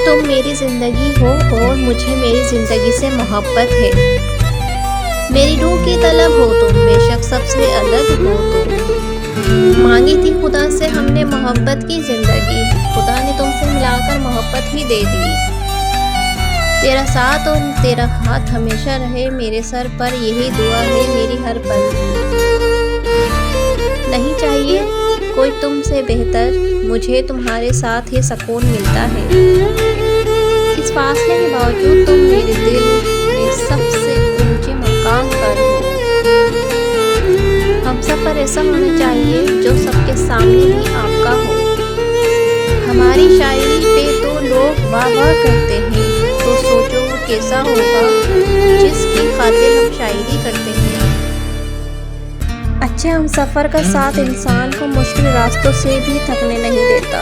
तुम मेरी ज़िंदगी हो और मुझे मेरी ज़िंदगी से मोहब्बत है। मेरी रूह की तलब हो तुम, बेशक सबसे अलग हो तुम। मांगी थी खुदा से हमने मोहब्बत की ज़िंदगी, खुदा ने तुमसे मिलाकर मोहब्बत ही दे दी। तेरा साथ और तेरा हाथ हमेशा रहे मेरे सर पर, यही दुआ है मेरी हर पल। नहीं चाहिए कोई तुमसे बेहतर, मुझे तुम्हारे साथ ही सुकून मिलता है। इस फासले के बावजूद तुम मेरे दिल में सबसे ऊंचे मकाम पर हो। हम सफ़र ऐसा होना चाहिए जो सबके सामने भी आपका हो। हमारी शायरी पे तो लोग वाह वाह करते हैं, तो सोचो वो कैसा होगा जिसकी खातिर हम शायरी करते हैं। अच्छे हम सफ़र का साथ इंसान को मुश्किल रास्तों से भी थकने नहीं देता।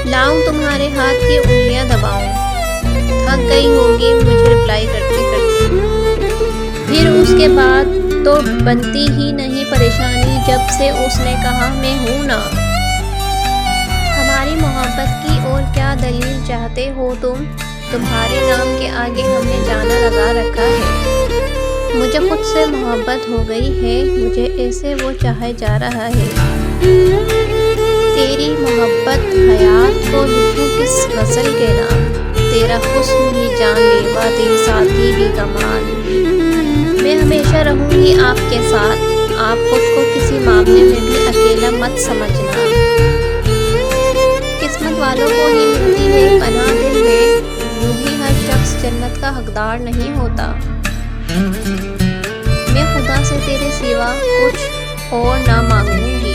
लाऊं तुम्हारे हाथ की उंगलियां दबाऊं, थक गई होगी मुझे रिप्लाई करते करते। फिर उसके बाद तो बनती ही नहीं परेशानी जब से उसने कहा मैं हूं ना। हमारी मोहब्बत की और क्या दलील चाहते हो तुम, तुम्हारे नाम के आगे हमने जाना लगा रखा है। मुझे खुद से मोहब्बत हो गई है, मुझे ऐसे वो चाहे जा रहा है। तेरी मोहब्बत हयात को लिखूं किस गज़ल के नाम, तेरा हुस्न ही जानलेवा तेरी सादगी भी कमाल। मैं हमेशा रहूंगी आपके साथ, आप खुद को किसी मामले में भी अकेला मत समझना। किस्मत वालों को ही मिलती है पनाह दिल में, यूं ही हर शख्स जन्नत का हकदार नहीं होता। मैं खुदा से तेरे सिवा कुछ और ना मांगूंगी।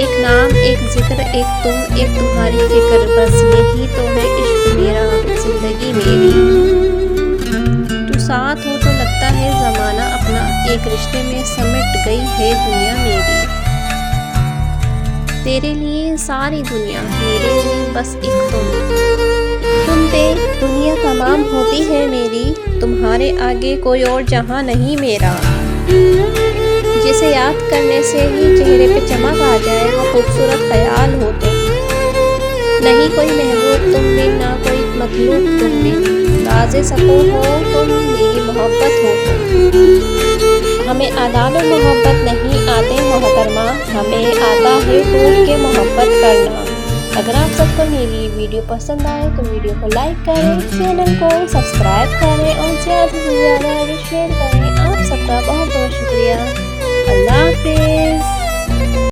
एक नाम, एक जिक्र, एक तुम, एक तुम्हारी फिक्र, बस यही तो है इश्क मेरा, जिंदगी मेरी। तू साथ हो तो लगता है ज़माना अपना, एक रिश्ते में समेट गई है दुनिया मेरी। तेरे लिए सारी दुनिया, मेरे लिए बस एक तुम पे दुनिया तमाम होती है मेरी, तुम्हारे आगे कोई और जहां नहीं मेरा। जिसे याद करने से ही चेहरे पे चमक आ जाए वो खूबसूरत ख्याल हो तुम। नहीं कोई महबूब तुम में, ना कोई मतलूब तुम में, राज़े सुकून हो तुम, मेरी मोहब्बत हो तुम। हमें आदाब मोहब्बत नहीं आते मोहतरमा, हमें आता है टूट के मोहब्बत करना। अगर आप सबको मेरी वीडियो पसंद आए तो वीडियो को लाइक करें, चैनल को सब्सक्राइब करें और ज़्यादा से ज़्यादा शेयर करें। आप सबका बहुत बहुत शुक्रिया। अल्लाह हाफ़िज़।